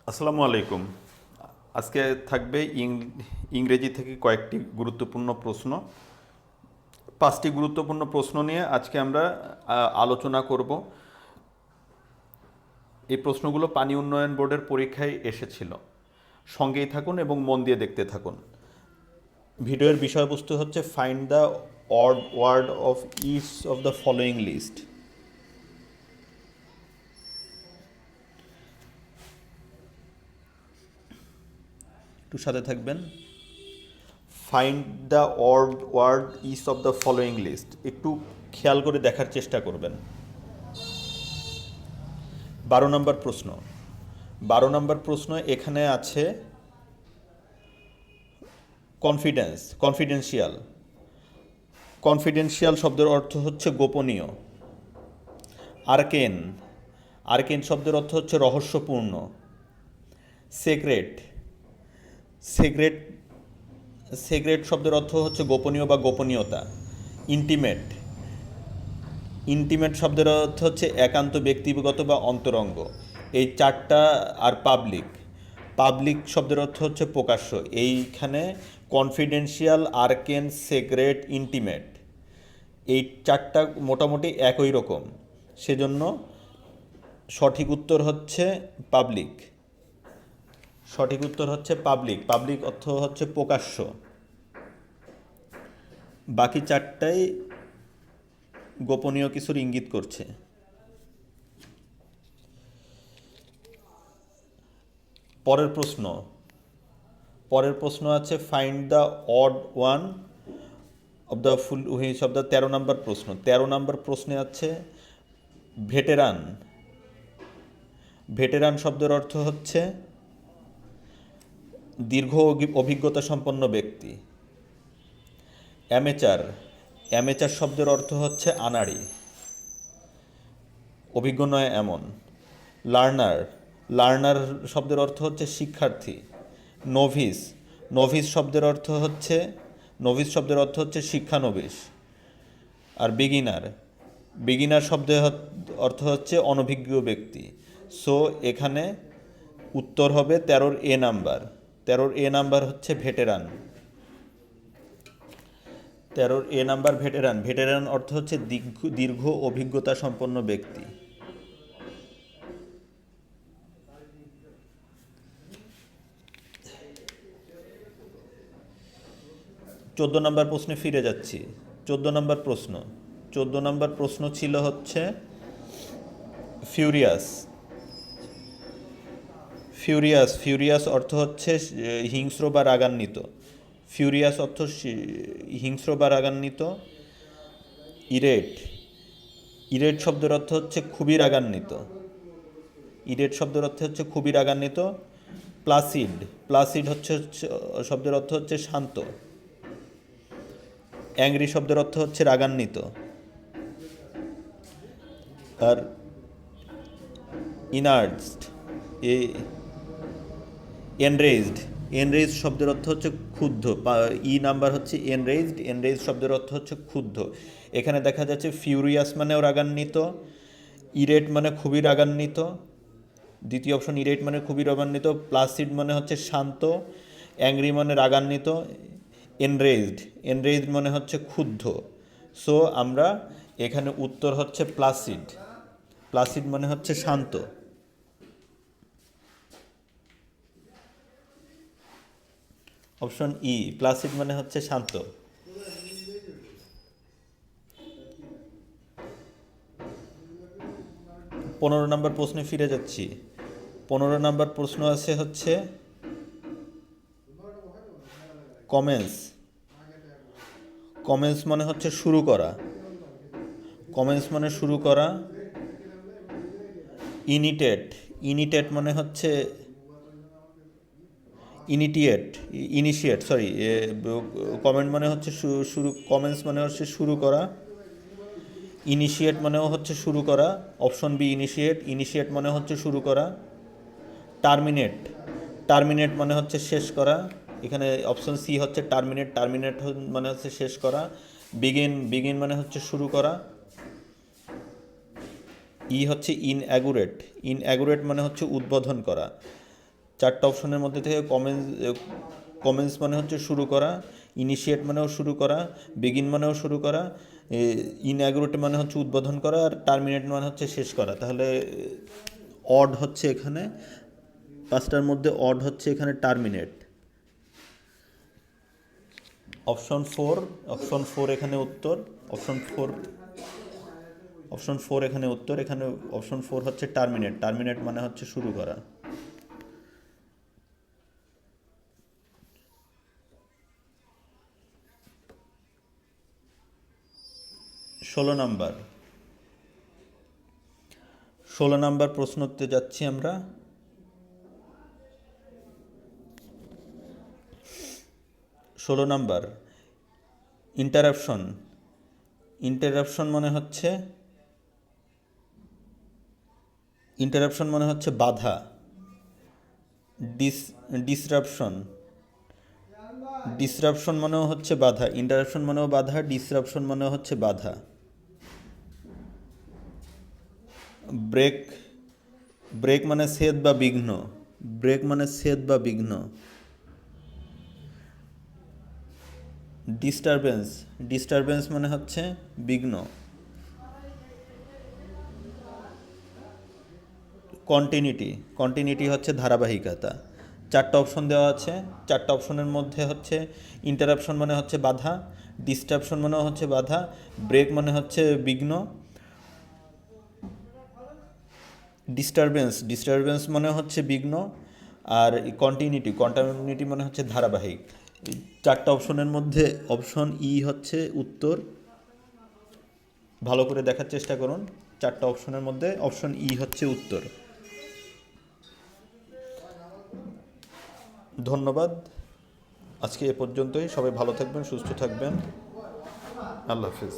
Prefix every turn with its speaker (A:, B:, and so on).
A: আসসালামু আলাইকুম। আজকে থাকবে ইংরেজি থেকে কয়েকটি গুরুত্বপূর্ণ প্রশ্ন। পাঁচটি গুরুত্বপূর্ণ প্রশ্ন নিয়ে আজকে আমরা আলোচনা করব। এই প্রশ্নগুলো পানি উন্নয়ন বোর্ডের পরীক্ষায় এসেছিল। সঙ্গেই থাকুন এবং মন দিয়ে দেখতে থাকুন। ভিডিওর বিষয়বস্তু হচ্ছে find the odd word of each of the following list. একটু সাথে থাকবেন। Find the odd word each of the following list, একটু খেয়াল করে দেখার চেষ্টা করবেন। 12 নম্বর প্রশ্ন। 12 নম্বর প্রশ্ন এখানে আছে কনফিডেন্সিয়াল। কনফিডেন্সিয়াল শব্দের অর্থ হচ্ছে গোপনীয়। আর্কেন, আর্কেন শব্দের অর্থ হচ্ছে রহস্যপূর্ণ। সেক্রেট, সেক্রেট, সেক্রেট শব্দের অর্থ হচ্ছে গোপনীয় বা গোপনীয়তা। ইন্টিমেট, ইন্টিমেট শব্দের অর্থ হচ্ছে একান্ত, ব্যক্তিগত বা অন্তরঙ্গ। এই চারটা। আর পাবলিক, পাবলিক শব্দের অর্থ হচ্ছে প্রকাশ্য। এইখানে কনফিডেন্সিয়াল, আর্কেন, সেক্রেট, ইন্টিমেট, এই চারটা মোটামুটি একই রকম। সেজন্য সঠিক উত্তর হচ্ছে পাবলিক। সঠিক উত্তর হচ্ছে পাবলিক। পাবলিক অর্থ হচ্ছে প্রকাশ্য। বাকি চারটাই গোপনীয় কিছুর ইঙ্গিত করছে। পরের প্রশ্ন। পরের প্রশ্ন আছে find the odd one of the full which of the 13 নম্বর প্রশ্ন। 13 নম্বর প্রশ্নে আছে ভেটেরান। ভেটেরান শব্দের অর্থ হচ্ছে দীর্ঘ অভিজ্ঞতা সম্পন্ন ব্যক্তি। অ্যামেচার, অ্যামেচার শব্দের অর্থ হচ্ছে আনাড়ি, অভিজ্ঞ নয় এমন। লার্নার, লার্নার শব্দের অর্থ হচ্ছে শিক্ষার্থী। নোভিস, নোভিস শব্দের অর্থ হচ্ছে, নোভিস শব্দের অর্থ হচ্ছে শিক্ষানবিশ। আর বিগিনার, বিগিনার শব্দের অর্থ হচ্ছে অনভিজ্ঞ ব্যক্তি। সো এখানে উত্তর হবে 13 নাম্বার। 13 নাম্বার হচ্ছে ভেটেরান। 13 number veteran. ভেটেরান অর্থ হচ্ছে দীর্ঘ অভিজ্ঞতা সম্পন্ন ব্যক্তি। 14 নম্বর প্রশ্নে ফিরে যাচ্ছি। 14 নম্বর প্রশ্ন। 14 নম্বর প্রশ্ন ছিল হচ্ছে ফিউরিয়াস। ফিউরিয়াস, ফিউরিয়াস অর্থ হচ্ছে হিংস্র বা রাগান্বিত। ফিউরিয়াস অর্থ হিংস্র বা রাগান্বিত। ইরেট, ইরেট শব্দের অর্থ হচ্ছে খুবই রাগান্বিত। ইরেট শব্দের অর্থ হচ্ছে খুবই রাগান্বিত। প্লাসিড, প্লাসিড হচ্ছে শব্দের অর্থ হচ্ছে শান্ত। অ্যাংরি শব্দের অর্থ হচ্ছে রাগান্বিত। আর ইনার্জড, এ এনরেজড, এনরেজড শব্দের অর্থ হচ্ছে ক্ষুব্ধ। নাম্বার হচ্ছে এনরেজড, এনরেজড শব্দের অর্থ হচ্ছে ক্ষুব্ধ। এখানে দেখা যাচ্ছে ফিউরিয়াস মানেও রাগান্বিত, ইরেট মানে খুবই রাগান্বিত। দ্বিতীয় অপশন ইরেট মানে খুবই রাগান্বিত। প্লাসিড মানে হচ্ছে শান্ত। অ্যাংরি মানে রাগান্বিত। এনরেজড, এনরেজড মানে হচ্ছে ক্ষুব্ধ। সো আমরা এখানে উত্তর হচ্ছে প্লাসিড। প্লাসিড মানে হচ্ছে শান্ত। অপশন ই, প্লাসিড মানে হচ্ছে শান্ত। 15 নম্বর প্রশ্নে ফিরে যাচ্ছি। 15 নম্বর প্রশ্ন আছে হচ্ছে কমেন্স। কমেন্স মানে হচ্ছে শুরু করা। কমেন্স মানে শুরু করা। ইনিটেট, ইনিটেট মানে হচ্ছে ইনিটিয়েট, ইনিশিয়েট, সরি। কমেন্ট মানে হচ্ছে শুরু, কমেন্টস মানে হচ্ছে শুরু করা। ইনিশিয়েট মানেও হচ্ছে শুরু করা। অপশন বি ইনিশিয়েট, ইনিশিয়েট মানে হচ্ছে শুরু করা। টার্মিনেট, টার্মিনেট মানে হচ্ছে শেষ করা। এখানে অপশন সি হচ্ছে টার্মিনেট, টার্মিনেট মানে হচ্ছে শেষ করা। বিগিন, বিগিন মানে হচ্ছে শুরু করা। ই হচ্ছে ইনঅ্যাগুরেট, ইনঅ্যাগুরেট মানে হচ্ছে উদ্বোধন করা। চারটা অপশনের মধ্যে থেকে কমেন্স মানে হচ্ছে শুরু করা, ইনিশিয়েট মানেও শুরু করা, বিগিন মানেও শুরু করা, ইনঅ্যাগ্রোট মানে হচ্ছে উদ্বোধন করা, আর টার্মিনেট মানে হচ্ছে শেষ করা। তাহলে অড হচ্ছে এখানে, পাঁচটার মধ্যে অড হচ্ছে এখানে টার্মিনেট। অপশন ফোর এখানে উত্তর। অপশন ফোর এখানে উত্তর। এখানে অপশন ফোর হচ্ছে টার্মিনেট। টার্মিনেট মানে হচ্ছে শুরু করা। 16 নাম্বার প্রশ্নতে যাচ্ছি আমরা। 16 নাম্বার, ইন্টারাপশন। ইন্টারাপশন মানে হচ্ছে বাধা। ডিসরাপশন। ডিসরাপশন মানেও হচ্ছে বাধা, ইন্টারাপশন মানেও বাধা, ডিসরাপশন মানেও হচ্ছে বাধা। ব্রেক। ব্রেক মানে ছেদ বা বিঘ্ন। ব্রেক মানে ছেদ বা বিঘ্ন। ডিস্টারবেন্স। ডিস্টারবেন্স মানে হচ্ছে বিঘ্ন। কন্টিনিউটি। কন্টিনিউটি হচ্ছে ধারাবাহিকতা। চারটা অপশন দেওয়া আছে। চারটা অপশনের মধ্যে হচ্ছে ইন্টারাপশন মানে হচ্ছে বাধা, ডিস্টারপশন মানে হচ্ছে বাধা, ব্রেক মানে হচ্ছে বিঘ্ন, ডিস্টারবেন্স মানে হচ্ছে বিঘ্ন, আর কন্টিনিউটি মানে হচ্ছে ধারাবাহিক। এই চারটা অপশনের মধ্যে অপশন ই হচ্ছে উত্তর। ভালো করে দেখার চেষ্টা করুন। চারটা অপশনের মধ্যে অপশন ই হচ্ছে উত্তর। ধন্যবাদ। আজকে এ পর্যন্তই। সবাই ভালো থাকবেন, সুস্থ থাকবেন। আল্লাহ হাফিজ।